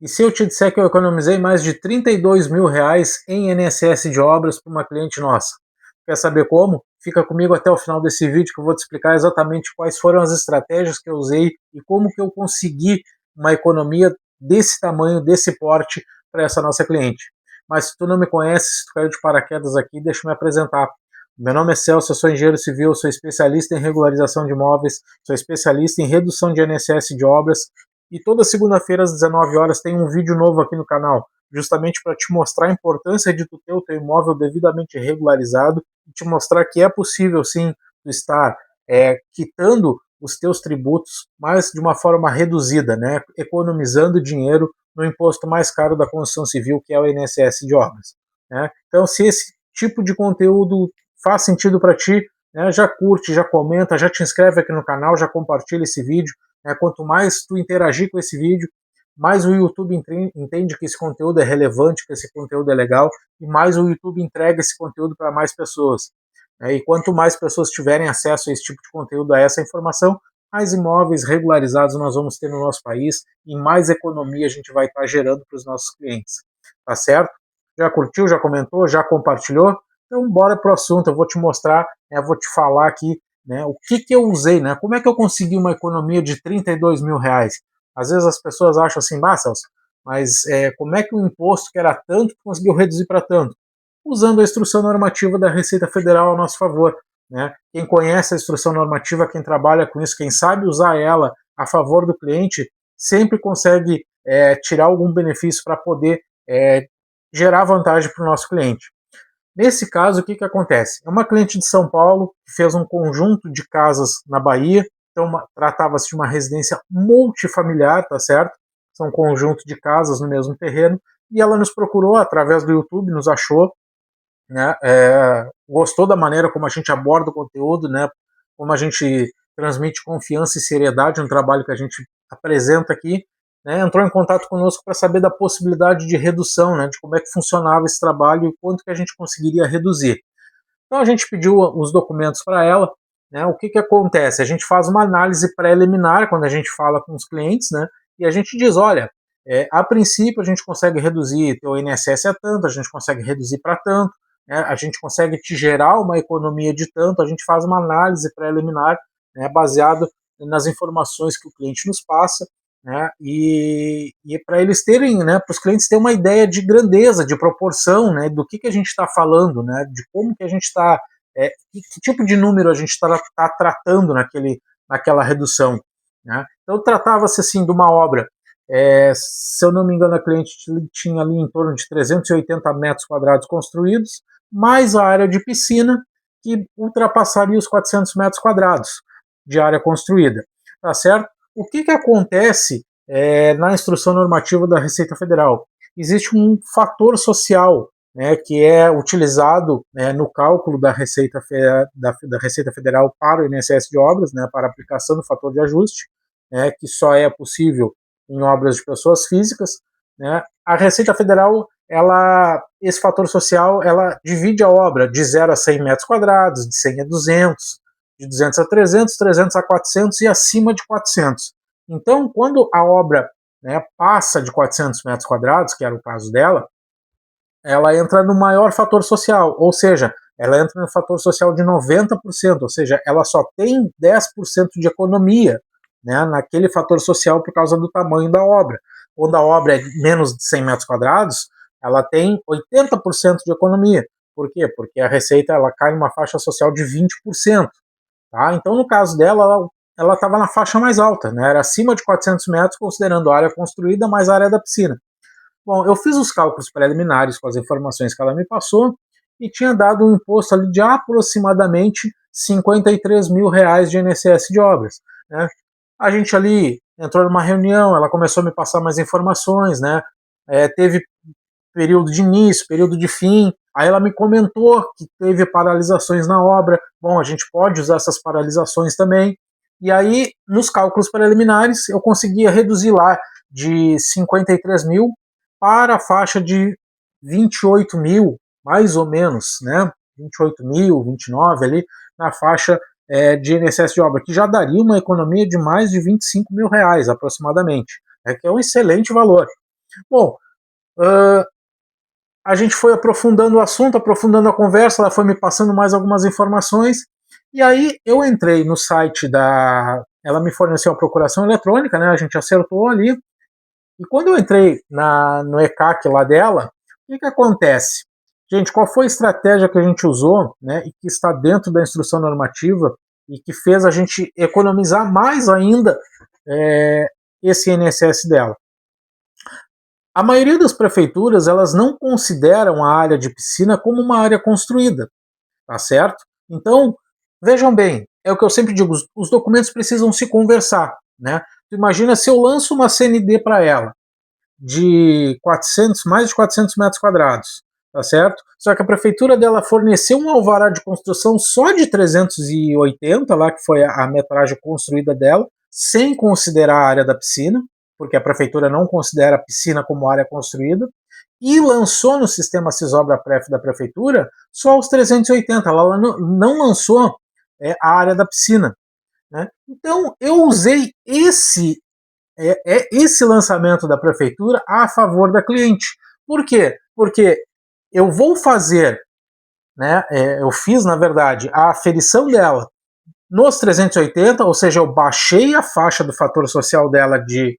E se eu te disser que eu economizei mais de 32 mil reais em INSS de obras para uma cliente nossa? Quer saber como? Fica comigo até o final desse vídeo que eu vou te explicar exatamente quais foram as estratégias que eu usei e como que eu consegui uma economia desse tamanho, desse porte para essa nossa cliente. Mas se tu não me conhece, se tu caiu de paraquedas aqui, deixa eu me apresentar. Meu nome é Celso, eu sou engenheiro civil, sou especialista em regularização de imóveis, sou especialista em redução de INSS de obras e toda segunda-feira às 19 horas tem um vídeo novo aqui no canal, justamente para te mostrar a importância de tu ter o teu imóvel devidamente regularizado e te mostrar que é possível sim tu estar quitando os teus tributos, mas de uma forma reduzida, né? Economizando dinheiro no imposto mais caro da construção civil, que é o INSS de obras. Né? Então, se esse tipo de conteúdo faz sentido para ti, né, já curte, já comenta, já te inscreve aqui no canal, já compartilha esse vídeo. Né? Quanto mais tu interagir com esse vídeo, mais o YouTube entende que esse conteúdo é relevante, que esse conteúdo é legal, e mais o YouTube entrega esse conteúdo para mais pessoas. E quanto mais pessoas tiverem acesso a esse tipo de conteúdo, a essa informação, mais imóveis regularizados nós vamos ter no nosso país e mais economia a gente vai estar gerando para os nossos clientes. Tá certo? Já curtiu, já comentou, já compartilhou? Então bora pro assunto, eu vou te mostrar, eu vou te falar aqui, né, o que eu usei, né, como é que eu consegui uma economia de 32 mil reais? Às vezes as pessoas acham assim, Celso, mas como é que o imposto que era tanto conseguiu reduzir para tanto? Usando a instrução normativa da Receita Federal a nosso favor. Né? Quem conhece a instrução normativa, quem trabalha com isso, quem sabe usar ela a favor do cliente, sempre consegue tirar algum benefício para poder gerar vantagem para o nosso cliente. Nesse caso, o que acontece? É uma cliente de São Paulo que fez um conjunto de casas na Bahia, então tratava-se de uma residência multifamiliar, tá certo? São um conjunto de casas no mesmo terreno, e ela nos procurou através do YouTube, nos achou, né? Gostou da maneira como a gente aborda o conteúdo, né? Como a gente transmite confiança e seriedade no trabalho que a gente apresenta aqui, né? Entrou em contato conosco para saber da possibilidade de redução, né? De como é que funcionava esse trabalho e quanto que a gente conseguiria reduzir. Então a gente pediu os documentos para ela, né? O que acontece? A gente faz uma análise preliminar quando a gente fala com os clientes, né? E a gente diz, olha, a princípio a gente consegue reduzir teu INSS a tanto, a gente consegue reduzir para tanto, né? A gente consegue te gerar uma economia de tanto, a gente faz uma análise preliminar, né, baseado nas informações que o cliente nos passa, né, e para eles terem, né, para os clientes terem uma ideia de grandeza, de proporção, né, do que a gente está falando, né, de como que a gente está, que tipo de número a gente está tratando naquela redução. Né. Então tratava-se assim de uma obra, se eu não me engano a cliente tinha ali em torno de 380 metros quadrados construídos, mais a área de piscina, que ultrapassaria os 400 metros quadrados de área construída. Tá certo? O que acontece na instrução normativa da Receita Federal? Existe um fator social, né, que é utilizado no cálculo da Receita Federal para o INSS de obras, né, para aplicação do fator de ajuste, que só é possível em obras de pessoas físicas. Né. A Receita Federal, esse fator social, ela divide a obra de 0 a 100 metros quadrados, de 100 a 200, de 200 a 300, 300 a 400 e acima de 400. Então, quando a obra, né, passa de 400 metros quadrados, que era o caso dela, ela entra no maior fator social, ou seja, ela entra no fator social de 90%, ou seja, ela só tem 10% de economia, né, naquele fator social por causa do tamanho da obra. Quando a obra é menos de 100 metros quadrados, ela tem 80% de economia. Por quê? Porque a receita ela cai numa faixa social de 20%. Tá? Então, no caso dela, ela estava na faixa mais alta, né? Era acima de 400 metros, considerando a área construída mais a área da piscina. Bom, eu fiz os cálculos preliminares com as informações que ela me passou e tinha dado um imposto ali de aproximadamente 53 mil reais de INSS de obras. Né? A gente ali entrou numa reunião, ela começou a me passar mais informações, né? Teve período de início, período de fim. Aí ela me comentou que teve paralisações na obra. Bom, a gente pode usar essas paralisações também. E aí, nos cálculos preliminares, eu conseguia reduzir lá de 53 mil para a faixa de 28 mil, mais ou menos, né? 28 mil, 29 ali, na faixa de INSS de obra, que já daria uma economia de mais de 25 mil reais, aproximadamente, que é um excelente valor. Bom, a gente foi aprofundando o assunto, aprofundando a conversa, ela foi me passando mais algumas informações, e aí eu entrei no site ela me forneceu a procuração eletrônica, né, a gente acertou ali, e quando eu entrei no ECAC lá dela, o que acontece? Gente, qual foi a estratégia que a gente usou, né, e que está dentro da instrução normativa, e que fez a gente economizar mais ainda esse INSS dela? A maioria das prefeituras, elas não consideram a área de piscina como uma área construída, tá certo? Então, vejam bem, é o que eu sempre digo, os documentos precisam se conversar, né? Imagina se eu lanço uma CND para ela de 400, mais de 400 metros quadrados, tá certo? Só que a prefeitura dela forneceu um alvará de construção só de 380, lá que foi a metragem construída dela, sem considerar a área da piscina, porque a prefeitura não considera a piscina como área construída, e lançou no sistema Cisobra-Pref da prefeitura só os 380, ela não lançou a área da piscina. Né? Então eu usei esse lançamento da prefeitura a favor da cliente. Por quê? Porque eu vou fazer, né, eu fiz, na verdade, a aferição dela nos 380, ou seja, eu baixei a faixa do fator social dela de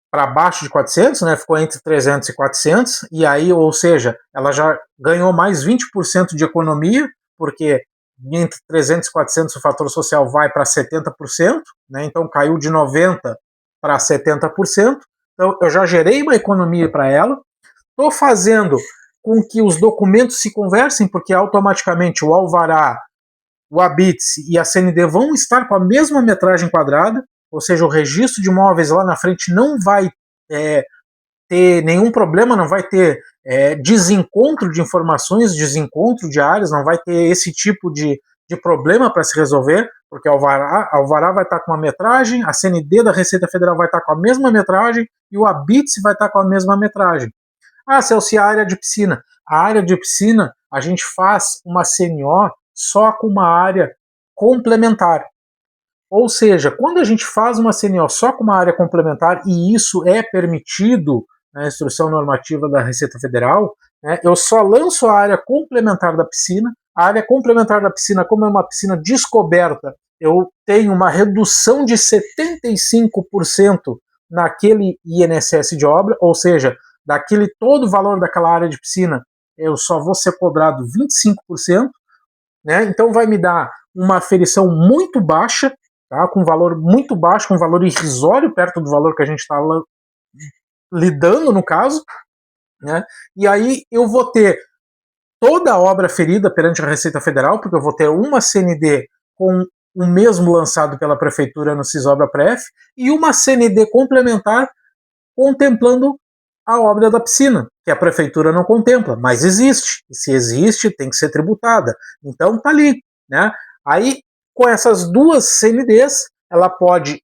para baixo de 400, né, ficou entre 300 e 400, e aí, ou seja, ela já ganhou mais 20% de economia, porque entre 300 e 400 o fator social vai para 70%, né, então caiu de 90% para 70%, então eu já gerei uma economia para ela, estou fazendo com que os documentos se conversem, porque automaticamente o alvará, o ABITS e a CND vão estar com a mesma metragem quadrada, ou seja, o registro de imóveis lá na frente não vai ter nenhum problema, não vai ter desencontro de informações, desencontro de áreas, não vai ter esse tipo de problema para se resolver, porque a alvará vai estar com uma metragem, a CND da Receita Federal vai estar com a mesma metragem e o ABITS vai estar com a mesma metragem. Ah, Celso, a área de piscina. A área de piscina, a gente faz uma CNO só com uma área complementar. Ou seja, quando a gente faz uma CNO só com uma área complementar, e isso é permitido na instrução normativa da Receita Federal, né, eu só lanço a área complementar da piscina. A área complementar da piscina, como é uma piscina descoberta, eu tenho uma redução de 75% naquele INSS de obra, ou seja, daquele todo o valor daquela área de piscina, eu só vou ser cobrado 25%, né? Então vai me dar uma aferição muito baixa, tá? Com valor muito baixo, com valor irrisório perto do valor que a gente está lidando no caso, né? E aí eu vou ter toda a obra ferida perante a Receita Federal, porque eu vou ter uma CND com o mesmo lançado pela prefeitura no Cisobra-Pref e uma CND complementar contemplando a obra da piscina, que a prefeitura não contempla, mas existe. E se existe, tem que ser tributada. Então tá ali, né? Aí, com essas duas CNDs, ela pode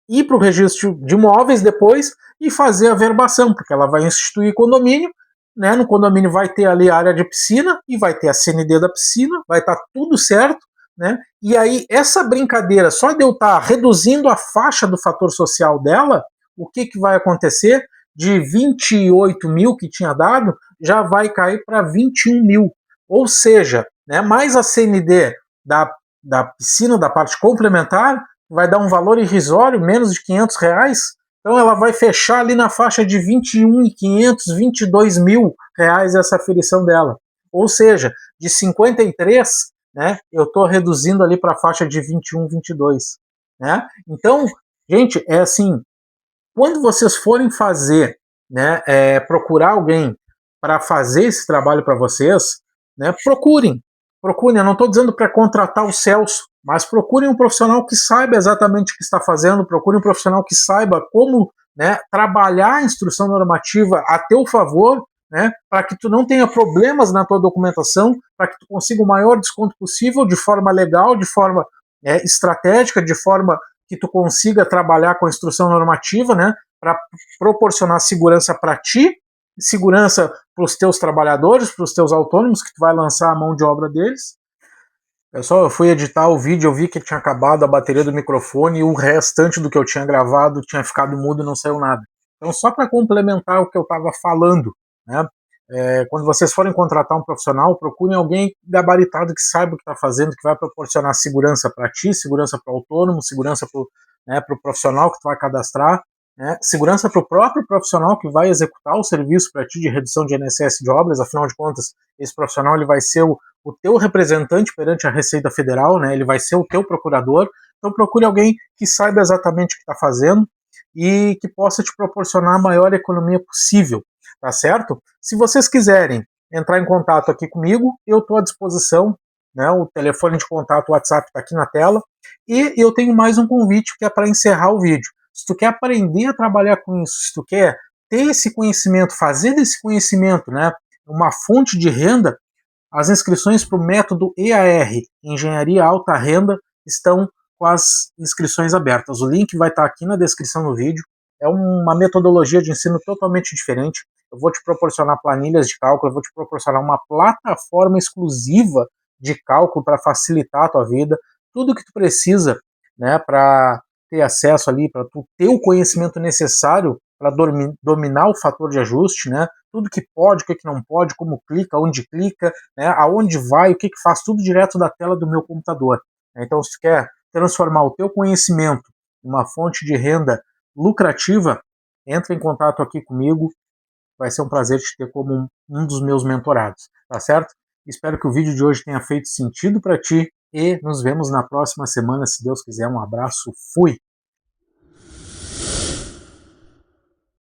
ir para o registro de imóveis depois e fazer a verbação, porque ela vai instituir condomínio, né? No condomínio vai ter ali a área de piscina e vai ter a CND da piscina, vai estar tudo certo, né? E aí, essa brincadeira, só de eu estar reduzindo a faixa do fator social dela, o que vai acontecer? De 28 mil que tinha dado, já vai cair para 21 mil. Ou seja, né, mais a CND da piscina, da parte complementar, vai dar um valor irrisório, menos de R$500. Então ela vai fechar ali na faixa de 21.500, 22 mil reais essa aferição dela. Ou seja, de 53, né, eu estou reduzindo ali para a faixa de 21, 22. Né? Então, gente, é assim, quando vocês forem fazer, né, procurar alguém para fazer esse trabalho para vocês, né, procurem. Eu não estou dizendo para contratar o Celso, mas procurem um profissional que saiba exatamente o que está fazendo, procurem um profissional que saiba como, né, trabalhar a instrução normativa a teu favor, né, para que tu não tenha problemas na tua documentação, para que tu consiga o maior desconto possível de forma legal, de forma estratégica, de forma que tu consiga trabalhar com a instrução normativa, né, para proporcionar segurança para ti, segurança para os teus trabalhadores, para os teus autônomos, que tu vai lançar a mão de obra deles. Eu fui editar o vídeo, eu vi que tinha acabado a bateria do microfone e o restante do que eu tinha gravado tinha ficado mudo e não saiu nada. Então, só para complementar o que eu estava falando, né? Quando vocês forem contratar um profissional, procurem alguém gabaritado que saiba o que está fazendo, que vai proporcionar segurança para ti, segurança para o autônomo, segurança para o, né, profissional que tu vai cadastrar, né, segurança para o próprio profissional que vai executar o serviço para ti de redução de INSS de obras. Afinal de contas, esse profissional ele vai ser o teu representante perante a Receita Federal, né, ele vai ser o teu procurador. Então procure alguém que saiba exatamente o que está fazendo e que possa te proporcionar a maior economia possível, tá certo? Se vocês quiserem entrar em contato aqui comigo, eu estou à disposição, né? O telefone de contato, o WhatsApp está aqui na tela, e eu tenho mais um convite que é para encerrar o vídeo. Se tu quer aprender a trabalhar com isso, se tu quer ter esse conhecimento, fazer desse conhecimento, né, uma fonte de renda, as inscrições para o método EAR, Engenharia Alta Renda, estão com as inscrições abertas. O link vai estar aqui na descrição do vídeo. É uma metodologia de ensino totalmente diferente. Eu vou te proporcionar planilhas de cálculo, eu vou te proporcionar uma plataforma exclusiva de cálculo para facilitar a tua vida. Tudo que tu precisa, né, para ter acesso ali, para tu ter o conhecimento necessário para dominar o fator de ajuste, né? Tudo que pode, o que não pode, como clica, onde clica, né? Aonde vai, o que faz, tudo direto da tela do meu computador. Então, se tu quer transformar o teu conhecimento em uma fonte de renda lucrativa, entra em contato aqui comigo. Vai ser um prazer te ter como um dos meus mentorados, tá certo? Espero que o vídeo de hoje tenha feito sentido para ti e nos vemos na próxima semana, se Deus quiser. Um abraço, fui!